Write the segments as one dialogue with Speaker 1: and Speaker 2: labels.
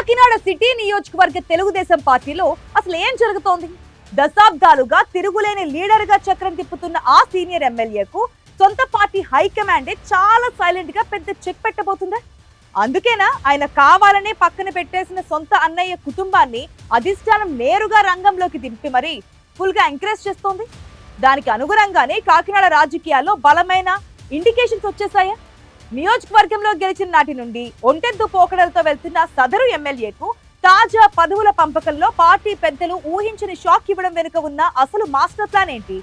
Speaker 1: Kakinada city నియోజకవర్గ తెలుగుదేశం పార్టీలో అసలు ఏం జరుగుతోంది? దశాబ్దాలుగా తిరుగులేని లీడర్ గా చక్రం తిప్పుతున్న ఆ సీనియర్ ఎమ్మెల్యేకు సొంత పార్టీ హైకమాండే చాలా సైలెంట్ గా పెద్ద చెక్ పెట్టబోతుందా? అందుకేనా ఆయన కావాలనే పక్కన పెట్టేసిన సొంత అన్నయ్య కుటుంబాన్ని అధిష్టానం నేరుగా రంగంలోకి దింపి మరీ ఫుల్ గా ఎంకరేజ్ చేస్తోంది? దానికి అనుగుణంగానే కాకినాడ రాజకీయాల్లో బలమైన ఇండికేషన్స్ వచ్చేసాయా? నియోజకవర్గంలో గెలిచిన నాటి నుండి ఒంటెద్దు పోకడలతో వెళ్తున్న సదరు ఎమ్మెల్యేకు తాజా పదవుల పంపకంలో పార్టీ పెద్దలు ఊహించని షాక్ ఇవ్వడం వెనుక ఉన్న అసలు మాస్టర్ ప్లాన్ ఏంటి?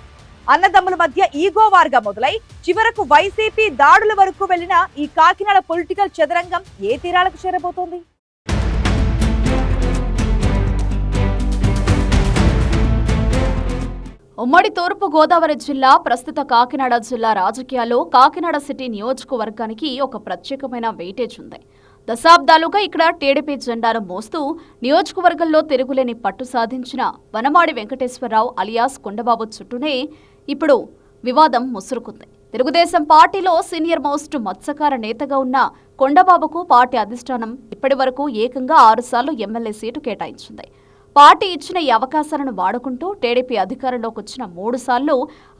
Speaker 1: అన్నదమ్ముల మధ్య ఈగో వార్గా మొదలై చివరకు వైసీపీ దాడుల వరకు వెళ్లిన ఈ కాకినాడ పొలిటికల్ చదరంగం ఏ తీరాలకు చేరబోతోంది?
Speaker 2: ఉమ్మడి తూర్పు గోదావరి జిల్లా ప్రస్తుత కాకినాడ జిల్లా రాజకీయాల్లో కాకినాడ సిటీ నియోజకవర్గానికి ఒక ప్రత్యేకమైన వెయిటేజ్ ఉంది. దశాబ్దాలుగా ఇక్కడ టీడీపీ జెండాను మోస్తూ నియోజకవర్గంలో తిరుగులేని పట్టు సాధించిన వనమాడి వెంకటేశ్వరరావు అలియాస్ కొండబాబు చుట్టూనే ఇప్పుడు వివాదం ముసురుకుంది. తెలుగుదేశం పార్టీలో సీనియర్ మోస్ట్ మత్స్యకార నేతగా ఉన్న కొండబాబుకు పార్టీ అధిష్టానం ఇప్పటి వరకు ఏకంగా 6 సార్లు ఎమ్మెల్యే సీటు కేటాయించింది. పార్టీ ఇచ్చిన ఈ అవకాశాలను వాడుకుంటూ టీడీపీ అధికారంలోకి వచ్చిన 3 సార్లు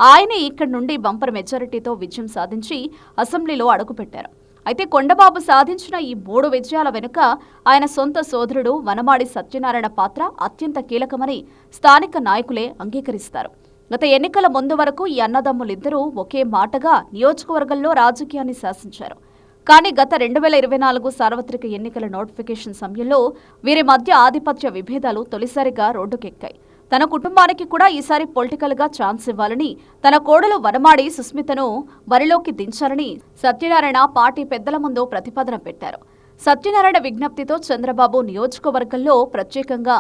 Speaker 2: ఆయనే ఇక్కడి నుండి బంపర్ మెజారిటీతో విజయం సాధించి అసెంబ్లీలో అడుగుపెట్టారు. అయితే కొండబాబు సాధించిన ఈ 3 విజయాల వెనుక ఆయన సొంత సోదరుడు వనమాడి సత్యనారాయణ పాత్ర అత్యంత కీలకమని స్థానిక నాయకులే అంగీకరిస్తారు. గత ఎన్నికల ముందు వరకు ఈ అన్నదమ్ములిద్దరూ ఒకే మాటగా నియోజకవర్గంలో రాజకీయాన్ని శాసించారు. కానీ గత 2024 సార్వత్రిక ఎన్నికల నోటిఫికేషన్ సమయంలో వీరి మధ్య ఆధిపత్య విభేదాలు తొలిసారిగా రోడ్డుకెక్కాయి. తన కుటుంబానికి కూడా ఈసారి పొలిటికల్ గా ఛాన్స్ ఇవ్వాలని, తన కోడలు వనమాడి సుస్మితను బరిలోకి దించాలని సత్యనారాయణ పార్టీ పెద్దల ముందు ప్రతిపాదన పెట్టారు. సత్యనారాయణ విజ్ఞప్తితో చంద్రబాబు నియోజకవర్గంలో ప్రత్యేకంగా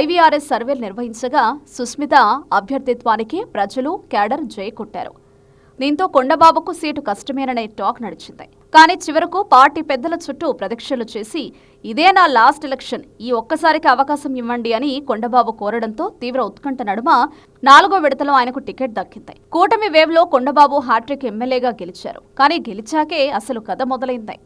Speaker 2: ఐవీఆర్ఎస్ సర్వేలు నిర్వహించగా సుస్మిత అభ్యర్థిత్వానికి ప్రజలు క్యాడర్ జై కొట్టారు. దీంతో కొండబాబుకు సీటు కష్టమేననే టాక్ నడిచింది. కానీ చివరకు పార్టీ పెద్దల చుట్టూ ప్రదక్షిణలు చేసి ఇదే నా లాస్ట్ ఎలక్షన్, ఈ ఒక్కసారికి అవకాశం ఇవ్వండి అని కొండబాబు కోరడంతో తీవ్ర ఉత్కంఠ నడుమ 4వ విడతలో ఆయనకు టికెట్ దక్కింది. కూటమి వేవ్లో కొండబాబు హ్యాట్రిక్ ఎమ్మెల్యేగా గెలిచారు. కానీ గెలిచాకే అసలు కథ మొదలైంది.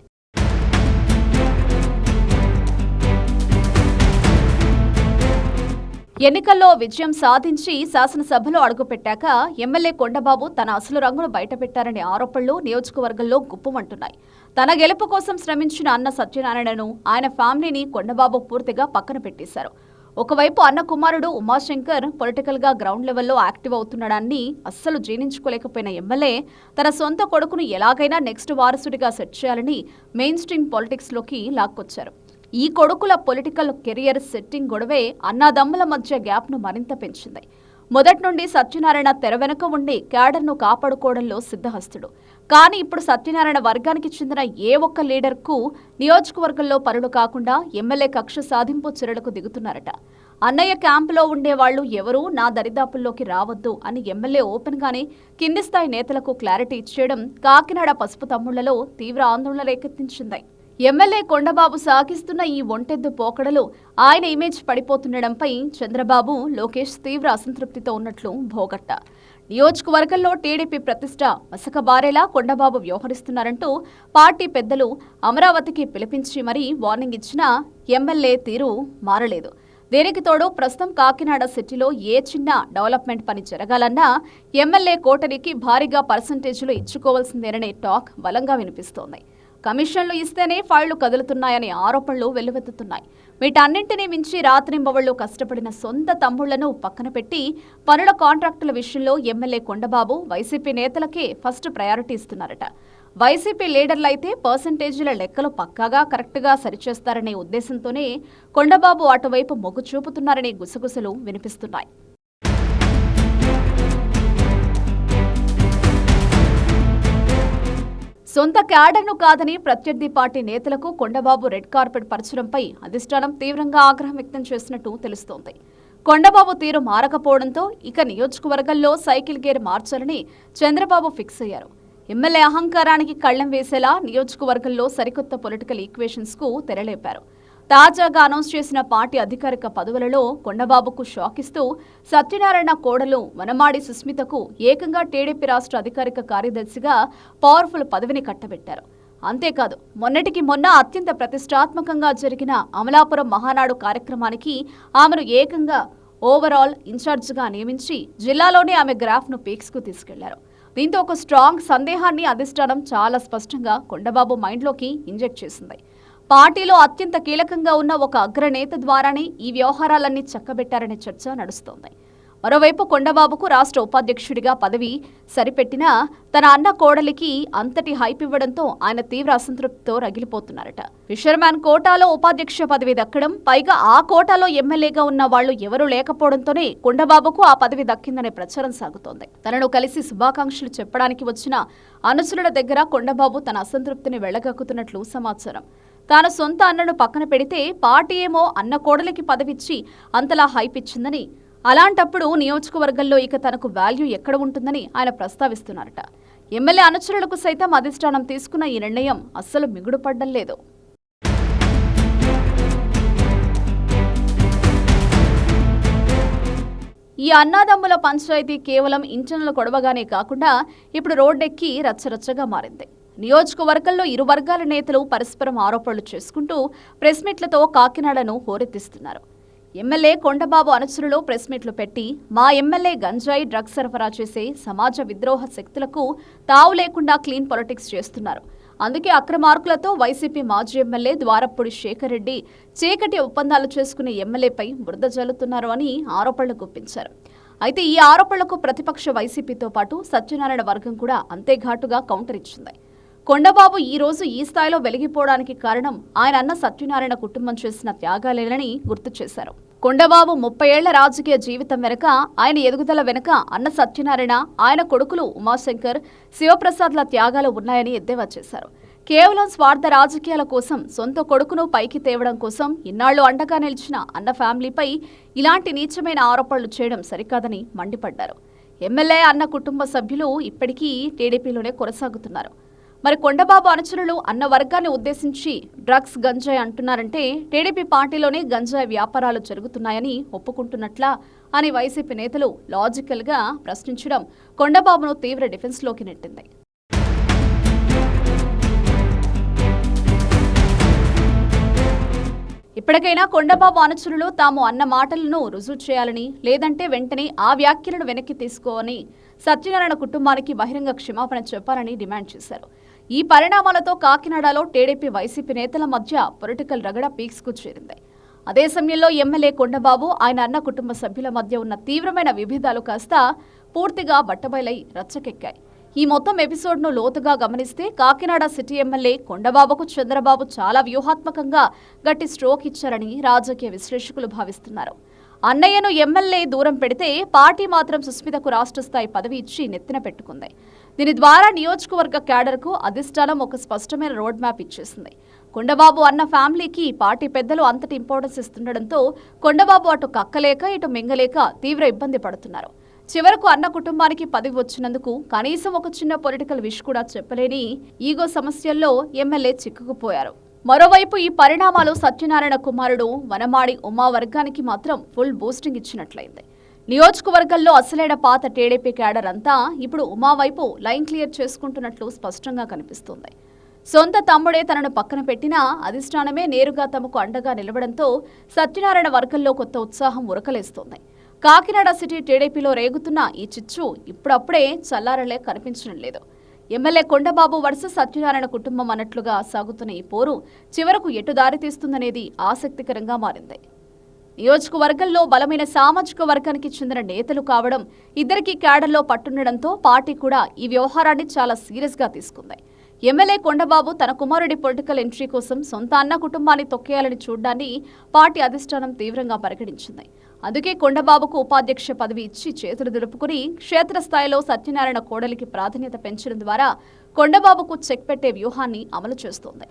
Speaker 2: ఎన్నికల్లో విజయం సాధించి శాసనసభలో అడుగుపెట్టాక ఎమ్మెల్యే కొండబాబు తన అసలు రంగును బయటపెట్టారనే ఆరోపణలు నియోజకవర్గంలో గుప్పుమంటున్నాయి. తన గెలుపు కోసం శ్రమించిన అన్న సత్యనారాయణను, ఆయన ఫ్యామిలీని కొండబాబు పూర్తిగా పక్కన పెట్టేశారు. ఒకవైపు అన్న కుమారుడు ఉమాశంకర్ పొలిటికల్ గా గ్రౌండ్ లెవెల్లో యాక్టివ్ అవుతున్నాడని అస్సలు జీర్ణించుకోలేకపోయిన ఎమ్మెల్యే తన సొంత కొడుకును ఎలాగైనా నెక్స్ట్ వారసుడిగా సెట్ చేయాలని మెయిన్ స్ట్రీమ్ పాలిటిక్స్ లోకి లాక్కొచ్చారు. ఈ కొడుకుల పొలిటికల్ కెరియర్ సెట్టింగ్ గొడవే అన్నాదమ్ముల మధ్య గ్యాప్ను మరింత పెంచింది. మొదటి నుండి సత్యనారాయణ తెర వెనుక ఉండి క్యాడర్ను కాపాడుకోవడంలో సిద్ధహస్తుడు. కానీ ఇప్పుడు సత్యనారాయణ వర్గానికి చెందిన ఏ ఒక్క లీడర్కు నియోజకవర్గంలో పనులు కాకుండా ఎమ్మెల్యే కక్ష సాధింపు చర్యలకు దిగుతున్నారట. అన్నయ్య క్యాంపులో ఉండేవాళ్లు ఎవరూ నా దరిదాపుల్లోకి రావద్దు అని ఎమ్మెల్యే ఓపెన్ గానే కింది స్థాయి నేతలకు క్లారిటీ ఇచ్చేయడం కాకినాడ పసుపు తమ్ముళ్లలో తీవ్ర ఆందోళన రేకెత్తించింది. ఎమ్మెల్యే కొండబాబు సాగిస్తున్న ఈ ఒంటెద్దు పోకడలు ఆయన ఇమేజ్ పడిపోతుండడంపై చంద్రబాబు, లోకేష్ తీవ్ర అసంతృప్తితో ఉన్నట్లు భోగట్ట. నియోజకవర్గంలో టీడీపీ ప్రతిష్ట మసకబారేలా కొండబాబు వ్యవహరిస్తున్నారంటూ పార్టీ పెద్దలు అమరావతికి పిలిపించి మరీ వార్నింగ్ ఇచ్చినా ఎమ్మెల్యే తీరు మారలేదు. దీనికి తోడు ప్రస్తుతం కాకినాడ సిటీలో ఏ చిన్న డెవలప్మెంట్ పని జరగాలన్నా ఎమ్మెల్యే కోటరీకి భారీగా పర్సంటేజీలు ఇచ్చుకోవాల్సిందేననే టాక్ బలంగా వినిపిస్తోంది. కమిషన్లు ఇస్తేనే ఫైళ్లు కదులుతున్నాయనే ఆరోపణలు వెల్లువెత్తుతున్నాయి. వీటన్నింటినీ మించి రాత్రింబవళ్లు కష్టపడిన సొంత తమ్ముళ్లను పక్కన పెట్టి పనుల కాంట్రాక్టుల విషయంలో ఎమ్మెల్యే కొండబాబు వైసీపీ నేతలకే ఫస్ట్ ప్రయారిటీ ఇస్తున్నారట. వైసీపీ లీడర్లైతే పర్సంటేజీల లెక్కలు పక్కాగా కరెక్ట్గా సరిచేస్తారనే ఉద్దేశంతోనే కొండబాబు అటువైపు మొగ్గు చూపుతున్నారనే గుసగుసలు వినిపిస్తున్నాయి. సొంత క్యాడర్ను కాదని ప్రత్యర్థి పార్టీ నేతలకు కొండబాబు రెడ్ కార్పెట్ పరచడంపై అధిష్టానం తీవ్రంగా ఆగ్రహం వ్యక్తం చేసినట్టు తెలుస్తోంది. కొండబాబు తీరు మారకపోవడంతో ఇక నియోజకవర్గంలో సైకిల్ గేర్ మార్చాలని చంద్రబాబు ఫిక్స్ అయ్యారు. ఎమ్మెల్యే అహంకారానికి కళ్లెం వేసేలా నియోజకవర్గంలో సరికొత్త పొలిటికల్ ఈక్వేషన్స్ కు తెరలేపారు. తాజాగా అనౌన్స్ చేసిన పార్టీ అధికారిక పదవులలో కొండబాబుకు షాక్ ఇస్తూ సత్యనారాయణ కోడలు వనమాడి సుస్మితకు ఏకంగా టీడీపీ రాష్ట్ర అధికారిక కార్యదర్శిగా పవర్ఫుల్ పదవిని కట్టబెట్టారు. అంతేకాదు మొన్నటికి మొన్న అత్యంత ప్రతిష్టాత్మకంగా జరిగిన అమలాపురం మహానాడు కార్యక్రమానికి ఆమెను ఏకంగా ఓవరాల్ ఇన్ఛార్జిగా నియమించి జిల్లాలోనే ఆమె గ్రాఫ్ను పీక్స్కు తీసుకెళ్లారు. దీంతో ఒక స్ట్రాంగ్ సందేహాన్ని అధిష్టానం చాలా స్పష్టంగా కొండబాబు మైండ్లోకి ఇంజెక్ట్ చేసింది. పార్టీలో అత్యంత కీలకంగా ఉన్న ఒక అగ్రనేత ద్వారానే ఈ వ్యవహారాలన్నీ చక్కబెట్టారనే చర్చ నడుస్తోంది. మరోవైపు కొండబాబుకు రాష్ట్ర ఉపాధ్యక్షుడిగా పదవి సరిపెట్టినా తన అన్న కోడలికి అంతటి హైప్ ఇవ్వడంతో ఆయన తీవ్ర అసంతృప్తితో రగిలిపోతున్నారట. ఫిషర్మ్యాన్ కోటాలో ఉపాధ్యక్ష పదవి దక్కడం, పైగా ఆ కోటాలో ఎమ్మెల్యేగా ఉన్న వాళ్లు ఎవరూ లేకపోవడంతోనే కొండబాబుకు ఆ పదవి దక్కిందనే ప్రచారం సాగుతోంది. తనను కలిసి శుభాకాంక్షలు చెప్పడానికి వచ్చిన అనుచరుల దగ్గర కొండబాబు తన అసంతృప్తిని వెళ్లగక్కుతున్నట్లు సమాచారం. తాను సొంత అన్నను పక్కన పెడితే పార్టీ ఏమో అన్న కోడలికి పదవిచ్చి అంతలా హైప్ ఇచ్చిందని, అలాంటప్పుడు నియోజకవర్గంలో ఇక తనకు వాల్యూ ఎక్కడ ఉంటుందని ఆయన ప్రస్తావిస్తున్నారట. ఎమ్మెల్యే అనుచరులకు సైతం అధిష్టానం తీసుకున్న ఈ నిర్ణయం అస్సలు మిగుడుపడ్డం లేదు. ఈ అన్నాదమ్ముల పంచాయతీ కేవలం ఇంటర్నల్ గొడవగానే కాకుండా ఇప్పుడు రోడ్డెక్కి రచ్చరచ్చగా మారింది. నియోజకవర్గంలో ఇరు వర్గాల నేతలు పరస్పరం ఆరోపణలు చేసుకుంటూ ప్రెస్ మీట్లతో కాకినాడను హోరెత్తిస్తున్నారు. ఎమ్మెల్యే కొండబాబు అనుచరులు ప్రెస్ మీట్లు పెట్టి మా ఎమ్మెల్యే గంజాయి డ్రగ్స్ సరఫరా చేసే సమాజ విద్రోహ శక్తులకు తావు లేకుండా క్లీన్ పాలిటిక్స్ చేస్తున్నారు. అందుకే అక్రమార్కులతో వైసీపీ మాజీ ఎమ్మెల్యే ద్వారపూడి శేఖర్ రెడ్డి చీకటి ఒప్పందాలు చేసుకునే ఎమ్మెల్యేపై బురద జల్లుతున్నారు అని ఆరోపణలు గుప్పించారు. అయితే ఈ ఆరోపణలకు ప్రతిపక్ష వైసీపీతో పాటు సత్యనారాయణ వర్గం కూడా అంతే ఘాటుగా కౌంటర్ ఇచ్చింది. కొండబాబు ఈ రోజు ఈ స్థాయిలో వెలిగిపోవడానికి కారణం ఆయన అన్న సత్యనారాయణ కుటుంబం చేసిన త్యాగాలేనని గుర్తు చేశారు. కొండబాబు 30 ఏళ్ల రాజకీయ జీవితం వెనుక, ఆయన ఎదుగుదల వెనుక అన్న సత్యనారాయణ, ఆయన కొడుకులు ఉమాశంకర్, శివప్రసాద్ల త్యాగాలు ఉన్నాయని ఎద్దేవా చేశారు. కేవలం స్వార్థ రాజకీయాల కోసం సొంత కొడుకును పైకి తేవడం కోసం ఇన్నాళ్లు అండగా నిలిచిన అన్న ఫ్యామిలీపై ఇలాంటి నీచమైన ఆరోపణలు చేయడం సరికాదని మండిపడ్డారు. ఎమ్మెల్యే అన్న కుటుంబ సభ్యులు ఇప్పటికీ టీడీపీలోనే కొనసాగుతున్నారు. మరి కొండబాబు అనుచరులు అన్న వర్గాన్ని ఉద్దేశించి డ్రగ్స్ గంజాయి అంటున్నారంటే టీడీపీ పార్టీలోనే గంజాయి వ్యాపారాలు జరుగుతున్నాయని ఒప్పుకుంటున్నట్లా అని వైసీపీ నేతలు లాజికల్గా ప్రశ్నించడం కొండబాబును తీవ్ర డిఫెన్స్లోకి నెట్టింది. ఇప్పటికైనా కొండబాబు అనుచరులు తాము అన్న మాటలను రుజువు చేయాలని, లేదంటే వెంటనే ఆ వ్యాఖ్యలను వెనక్కి తీసుకోవాలని సత్యనారాయణ కుటుంబానికి బహిరంగ క్షమాపణ చెప్పాలని డిమాండ్ చేశారు. ఈ పరిణామాలతో కాకినాడలో టీడీపీ వైసీపీ నేతల మధ్య పొలిటికల్ రగడ పీక్స్కు చేరింది. అదే సమయంలో ఎమ్మెల్యే కొండబాబు, ఆయన అన్న కుటుంబ సభ్యుల మధ్య ఉన్న తీవ్రమైన విభేదాలు కాస్త పూర్తిగా బట్టబయలై రచ్చకెక్కాయి. ఈ మొత్తం ఎపిసోడ్ను లోతుగా గమనిస్తే కాకినాడ సిటీ ఎమ్మెల్యే కొండబాబుకు చంద్రబాబు చాలా వ్యూహాత్మకంగా గట్టి స్ట్రోక్ ఇచ్చారని రాజకీయ విశ్లేషకులు భావిస్తున్నారు. అన్నయ్యను ఎమ్మెల్యే దూరం పెడితే పార్టీ మాత్రం సుస్మితకు రాష్ట్ర స్థాయి పదవి ఇచ్చి నెత్తిన పెట్టుకుంది. దీని ద్వారా నియోజకవర్గ క్యాడర్కు అధిష్టానం ఒక స్పష్టమైన రోడ్ మ్యాప్ ఇచ్చేసింది. కొండబాబు అన్న ఫ్యామిలీకి పార్టీ పెద్దలు అంతటి ఇంపార్టెన్స్ ఇస్తుండటంతో కొండబాబు అటు కక్కలేక ఇటు మింగలేక తీవ్ర ఇబ్బంది పడుతున్నారు. చివరకు అన్న కుటుంబానికి పదవి వచ్చినందుకు కనీసం ఒక చిన్న పొలిటికల్ విష్ కూడా చెప్పలేని ఈగో సమస్యల్లో ఎమ్మెల్యే చిక్కుకుపోయారు. మరోవైపు ఈ పరిణామాలు సత్యనారాయణ కుమారుడు వనమాడి ఉమా వర్గానికి మాత్రం ఫుల్ బూస్టింగ్ ఇచ్చినట్లయింది. నియోజకవర్గంలో అసలైన పాత టీడీపీ క్యాడర్ అంతా ఇప్పుడు ఉమా వైపు లైన్ క్లియర్ చేసుకుంటున్నట్లు స్పష్టంగా కనిపిస్తోంది. సొంత తమ్ముడే తనను పక్కన పెట్టినా అధిష్టానమే నేరుగా తమకు అండగా నిలవడంతో సత్యనారాయణ వర్గంలో కొత్త ఉత్సాహం ఉరకలేస్తోంది. కాకినాడ సిటీ టీడీపీలో రేగుతున్న ఈ చిచ్చు ఇప్పుడప్పుడే చల్లారలే కనిపించడం లేదు. ఎమ్మెల్యే కొండబాబు వర్సెస్ సత్యనారాయణ కుటుంబం అన్నట్లుగా సాగుతున్న ఈ పోరు చివరకు ఎటు దారి తీస్తుందనేది ఆసక్తికరంగా మారింది. నియోజకవర్గంలో బలమైన సామాజిక వర్గానికి చెందిన నేతలు కావడం, ఇద్దరికి క్యాడర్లో పట్టుండడంతో పార్టీ కూడా ఈ వ్యవహారాన్ని చాలా సీరియస్గా తీసుకుంది. ఎమ్మెల్యే కొండబాబు తన కుమారుడి పొలిటికల్ ఎంట్రీ కోసం సొంత అన్న కుటుంబాన్ని తొక్కేయాలని చూడ్డాన్ని పార్టీ అధిష్టానం తీవ్రంగా పరిగణించింది. అందుకే కొండబాబుకు ఉపాధ్యక్ష పదవి ఇచ్చి చేతులు దులుపుకుని క్షేత్రస్థాయిలో సత్యనారాయణ కోడలికి ప్రాధాన్యత పెంచడం ద్వారా కొండబాబుకు చెక్ పెట్టే వ్యూహాన్ని అమలు చేస్తోంది.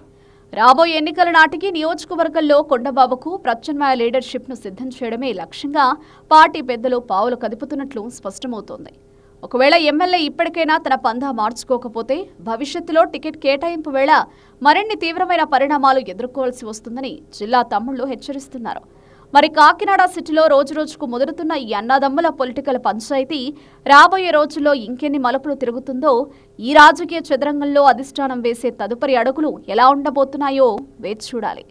Speaker 2: రాబోయే ఎన్నికల నాటికి నియోజకవర్గంలో కొండబాబుకు ప్రత్యామ్నాయ లీడర్షిప్ను సిద్ధం చేయడమే లక్ష్యంగా పార్టీ పెద్దలు పావులు కదుపుతున్నట్లు స్పష్టమవుతోంది. ఒకవేళ ఎమ్మెల్యే ఇప్పటికైనా తన పందా మార్చుకోకపోతే భవిష్యత్తులో టికెట్ కేటాయింపు వేళ మరిన్ని తీవ్రమైన పరిణామాలు ఎదుర్కోవాల్సి వస్తుందని జిల్లా తమ్ముళ్లు హెచ్చరిస్తున్నారు. మరి కాకినాడ సిటీలో రోజురోజుకు ముదురుతున్న ఈ అన్నదమ్ముల పొలిటికల్ పంచాయతీ రాబోయే రోజుల్లో ఇంకెన్ని మలుపులు తిరుగుతుందో, ఈ రాజకీయ చదరంగంలో అధిష్టానం వేసే తదుపరి అడుగులు ఎలా ఉండబోతున్నాయో వేచి చూడాలి.